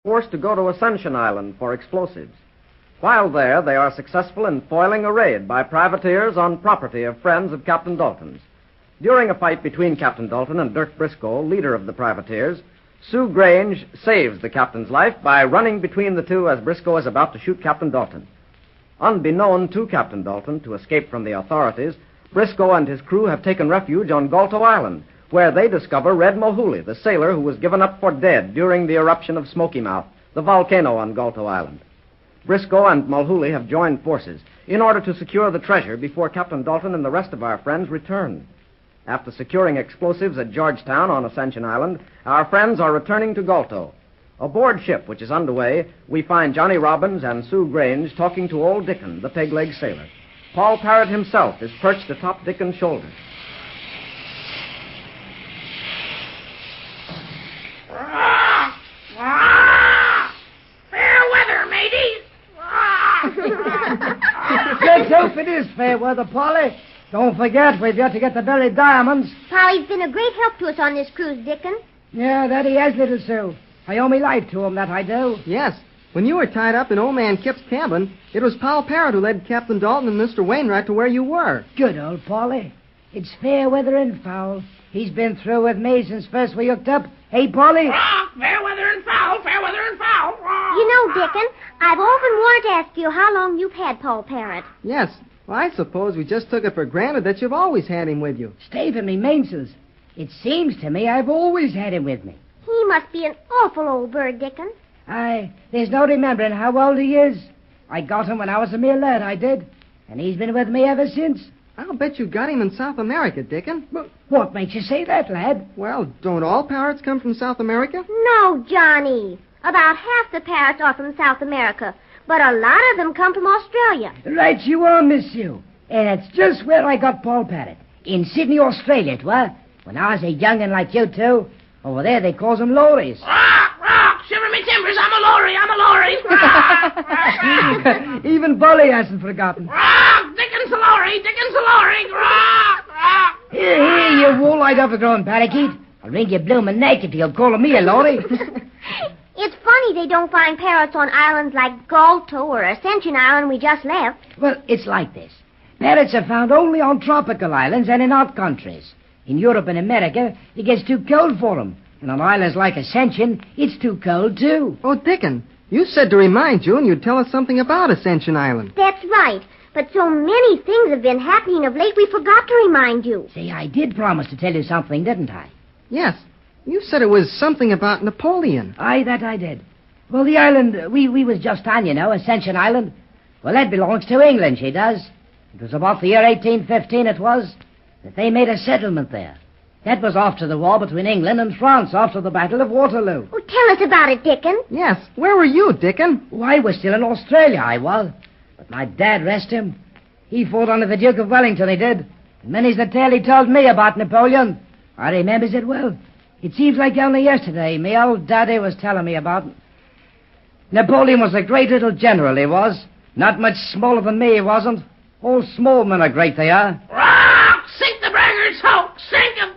forced to go to Ascension Island for explosives. While there, they are successful in foiling a raid by privateers on property of friends of Captain Dalton's. During a fight between Captain Dalton and Dirk Briscoe, leader of the privateers, Sue Grange saves the captain's life by running between the two as Briscoe is about to shoot Captain Dalton. Unbeknown to Captain Dalton, to escape from the authorities, Briscoe and his crew have taken refuge on Galto Island, where they discover Red Mohuli, the sailor who was given up for dead during the eruption of Smoky Mouth, the volcano on Galto Island. Briscoe and Mulhooley have joined forces in order to secure the treasure before Captain Dalton and the rest of our friends return. After securing explosives at Georgetown on Ascension Island, our friends are returning to Galto. Aboard ship, which is underway, we find Johnny Robbins and Sue Grange talking to old Dickon, the peg-leg sailor. Paul Parrot himself is perched atop Dickon's shoulder. Fair weather, mateys. Let's hope it is fair weather, Polly. Don't forget, we've got to get the buried diamonds. Polly's been a great help to us on this cruise, Dickon. Yeah, that he has, little Sue. I owe me life to him, that I do. Yes. When you were tied up in old man Kip's cabin, it was Paul Parrot who led Captain Dalton and Mr. Wainwright to where you were. Good old Polly. It's fair weather and foul. He's been through with me since first we hooked up. Hey, Polly? Fair weather and foul, fair weather and foul. You know, Dickon, I've often wanted to ask you how long you've had Paul Parrot. Yes. Well, I suppose we just took it for granted that you've always had him with you. Stave in me mainsails. It seems to me I've always had him with me. He must be an awful old bird, Dickon. There's no remembering how old he is. I got him when I was a mere lad, I did. And he's been with me ever since. I'll bet you got him in South America, Dickon. What makes you say that, lad? Well, don't all parrots come from South America? No, Johnny. About half the parrots are from South America, but a lot of them come from Australia. Right you are, Miss Sue. And that's just where I got Paul Parrot. In Sydney, Australia, it was. When I was a young'un like you two. Over there, they calls them lories. Shiver me timbers, I'm a lorry. Even Bully hasn't forgotten. Dickon's a lorry, Here, you wool-eyed overgrown parakeet. I'll wring your bloomin' neck if you'll call me a lorry. It's funny they don't find parrots on islands like Galto or Ascension Island we just left. Well, it's like this. Parrots are found only on tropical islands and in hot countries. In Europe and America, it gets too cold for them. And on islands like Ascension, it's too cold, too. Oh, Dickon, you said to remind you and you'd tell us something about Ascension Island. That's right. But so many things have been happening of late, we forgot to remind you. Say, I did promise to tell you something, didn't I? Yes. You said it was something about Napoleon. Aye, that I did. Well, the island we was just on, you know, Ascension Island. Well, that belongs to England, she does. It was about the year 1815, it was, that they made a settlement there. That was after the war between England and France, after the Battle of Waterloo. Oh, tell us about it, Dickon. Yes. Where were you, Dickon? Oh, I was still in Australia, I was. But my dad, rest him, he fought under the Duke of Wellington, he did. And many's the tale he told me about Napoleon. I remembers it well. It seems like only yesterday me old daddy was telling me about it. Napoleon was a great little general, he was. Not much smaller than me, he wasn't. All small men are great, they are. Sink the braggart's hook! Sink him!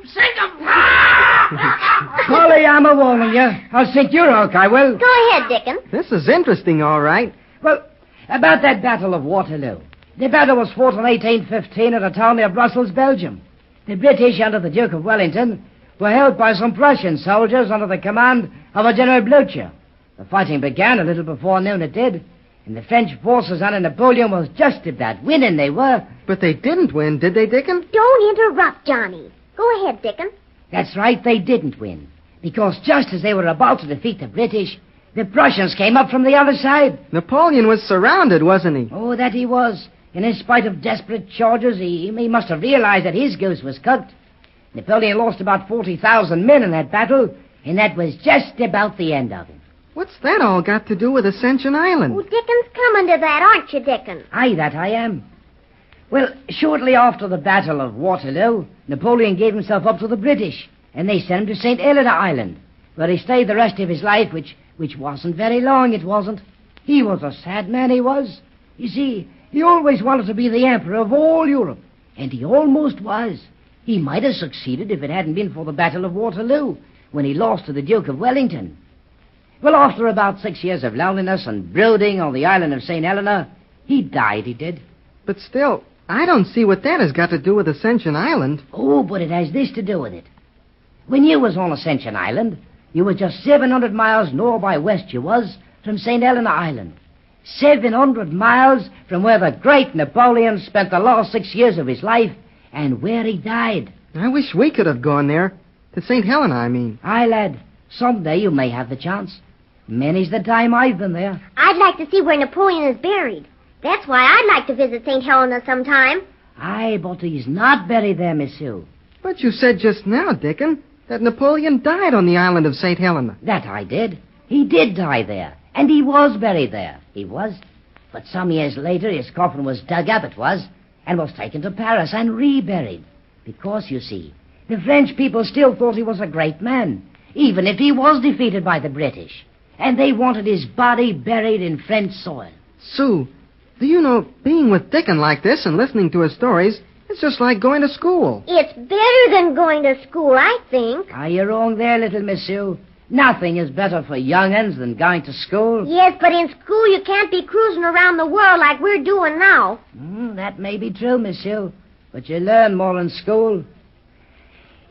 Polly, I'm a warning you. I'll sink your hook, I will. Go ahead, Dickon. This is interesting, all right. Well, about that Battle of Waterloo. The battle was fought in 1815 at a town near Brussels, Belgium. The British, under the Duke of Wellington, were held by some Prussian soldiers under the command of a General Blucher. The fighting began a little before noon, it did, and the French forces under Napoleon was just about winning, they were. But they didn't win, did they, Dickon? Don't interrupt, Johnny. Go ahead, Dickon. That's right, they didn't win. Because just as they were about to defeat the British, the Prussians came up from the other side. Napoleon was surrounded, wasn't he? Oh, that he was. And in spite of desperate charges, he must have realized that his goose was cooked. Napoleon lost about 40,000 men in that battle, and that was just about the end of him. What's that all got to do with Ascension Island? Oh, Dickon's coming to that, aren't you, Dickon? Aye, that I am. Well, shortly after the Battle of Waterloo, Napoleon gave himself up to the British, and they sent him to St. Helena Island, where he stayed the rest of his life, which wasn't very long, it wasn't. He was a sad man, he was. You see, he always wanted to be the emperor of all Europe, and he almost was. He might have succeeded if it hadn't been for the Battle of Waterloo, when he lost to the Duke of Wellington. Well, after about 6 years of loneliness and brooding on the island of St. Helena, he died, he did. But still, I don't see what that has got to do with Ascension Island. Oh, but it has this to do with it. When you was on Ascension Island, you was just 700 miles north by west you was from St. Helena Island. 700 miles from where the great Napoleon spent the last 6 years of his life and where he died. I wish we could have gone there. To St. Helena, I mean. Aye, lad. Someday you may have the chance. Many's the time I've been there. I'd like to see where Napoleon is buried. That's why I'd like to visit St. Helena sometime. Aye, but he's not buried there, Miss Sue. But you said just now, Dickon, that Napoleon died on the island of St. Helena. That I did. He did die there. And he was buried there. He was. But some years later, his coffin was dug up, it was, and was taken to Paris and reburied. Because, you see, the French people still thought he was a great man, even if he was defeated by the British. And they wanted his body buried in French soil. Sue, do you know, being with Dickon like this and listening to his stories, it's just like going to school. It's better than going to school, I think. Ah, you're wrong there, little Miss Sue. Nothing is better for young'uns than going to school. Yes, but in school you can't be cruising around the world like we're doing now. That may be true, Miss Sue, but you learn more in school.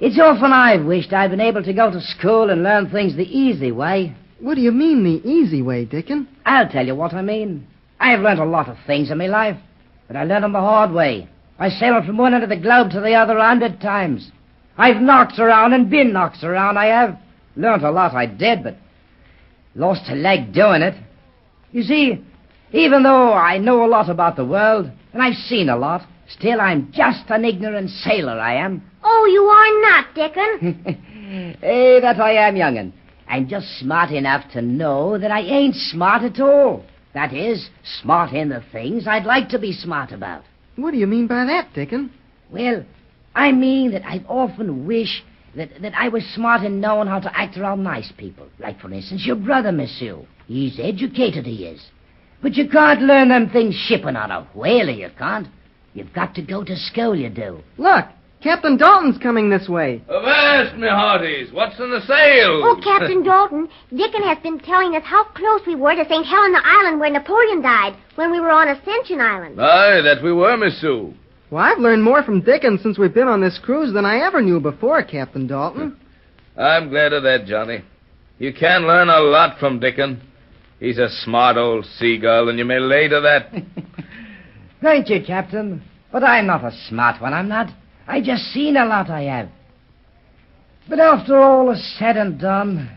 It's often I've wished I'd been able to go to school and learn things the easy way. What do you mean, the easy way, Dickon? I'll tell you what I mean. I've learned a lot of things in my life, but I learned them the hard way. I sailed from one end of the globe to the other 100 times. I've knocked around and been knocked around, I have. Learned a lot, I did, but lost a leg doing it. You see, even though I know a lot about the world, and I've seen a lot, still I'm just an ignorant sailor, I am. Oh, you are not, Dickon. Hey, that I am, young'un. I'm just smart enough to know that I ain't smart at all. That is, smart in the things I'd like to be smart about. What do you mean by that, Dickon? Well, I mean that I often wish that I was smart in knowing how to act around nice people. Like, for instance, your brother, Miss Sue. He's educated, he is. But you can't learn them things shipping on a whaler, you can't. You've got to go to school, you do. Look, Captain Dalton's coming this way. Avast, me hearties. What's in the sails? Oh, Captain Dalton, Dickon has been telling us how close we were to St. Helena Island where Napoleon died when we were on Ascension Island. Aye, that we were, Miss Sue. Well, I've learned more from Dickon since we've been on this cruise than I ever knew before, Captain Dalton. I'm glad of that, Johnny. You can learn a lot from Dickon. He's a smart old seagull, and you may lay to that. Thank you, Captain. But I'm not a smart one, I'm not. I just seen a lot, I have. But after all is said and done,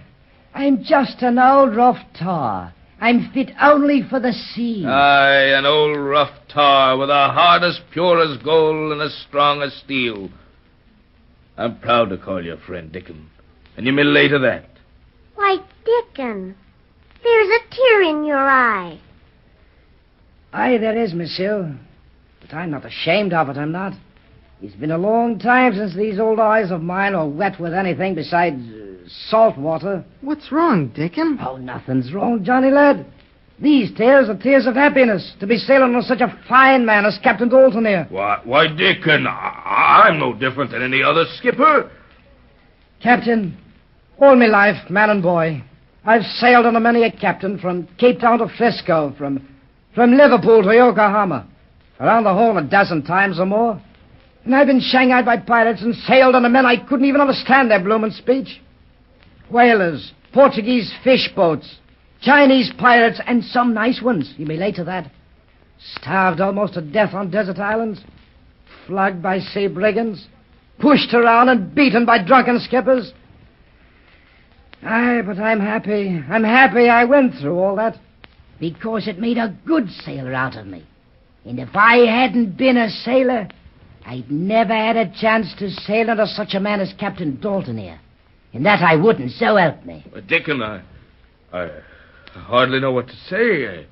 I'm just an old rough tar. I'm fit only for the sea. Aye, an old rough tar with a heart as pure as gold and as strong as steel. I'm proud to call you friend Dickon, and you may lay to that. Why, Dickon, there's a tear in your eye. Aye, there is, monsieur. But I'm not ashamed of it, I'm not. It's been a long time since these old eyes of mine are wet with anything besides salt water. What's wrong, Dickon? Oh, nothing's wrong, Johnny lad. These tears are tears of happiness to be sailing with such a fine man as Captain Dalton here. Why, Dickon, I'm no different than any other skipper. Captain, all my life, man and boy, I've sailed under many a captain from Cape Town to Frisco, from Liverpool to Yokohama, around the whole a dozen times or more. And I've been shanghaied by pirates and sailed under men I couldn't even understand their bloomin' speech. Whalers, Portuguese fish boats, Chinese pirates, and some nice ones, you may lay to that. Starved almost to death on desert islands, flogged by sea brigands, pushed around and beaten by drunken skippers. Aye, but I'm happy. I'm happy I went through all that, because it made a good sailor out of me. And if I hadn't been a sailor, I'd never had a chance to sail under such a man as Captain Dalton here. And that I wouldn't, so help me. Dickon, I hardly know what to say.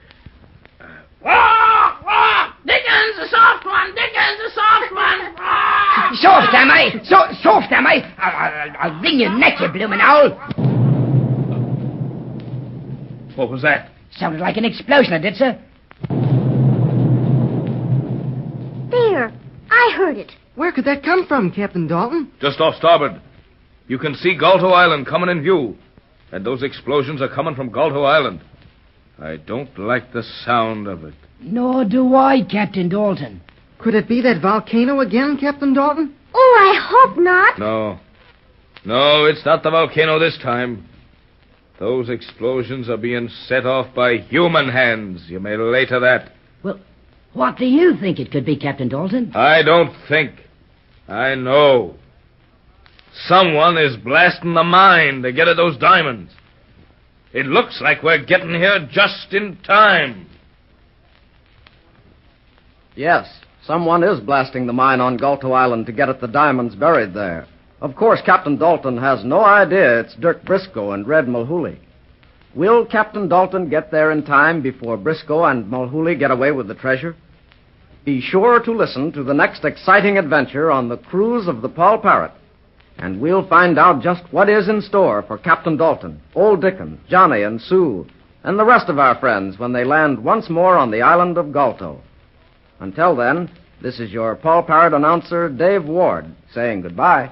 Dickon's a soft one. Dickon's a soft one. Soft, am I? Soft, am I? I'll wring your neck, you bloomin' owl. What was that? Sounded like an explosion, it did, sir. There, I heard it. Where could that come from, Captain Dalton? Just off starboard. You can see Galto Island coming in view. And those explosions are coming from Galto Island. I don't like the sound of it. Nor do I, Captain Dalton. Could it be that volcano again, Captain Dalton? Oh, I hope not. No, it's not the volcano this time. Those explosions are being set off by human hands. You may lay to that. Well, what do you think it could be, Captain Dalton? I don't think. I know. Someone is blasting the mine to get at those diamonds. It looks like we're getting here just in time. Yes, someone is blasting the mine on Galto Island to get at the diamonds buried there. Of course, Captain Dalton has no idea it's Dirk Briscoe and Red Mulhooley. Will Captain Dalton get there in time before Briscoe and Mulhooley get away with the treasure? Be sure to listen to the next exciting adventure on the cruise of the Paul Parrot, and we'll find out just what is in store for Captain Dalton, Old Dickon, Johnny, and Sue, and the rest of our friends when they land once more on the island of Galto. Until then, this is your Paul Parrot announcer, Dave Ward, saying goodbye.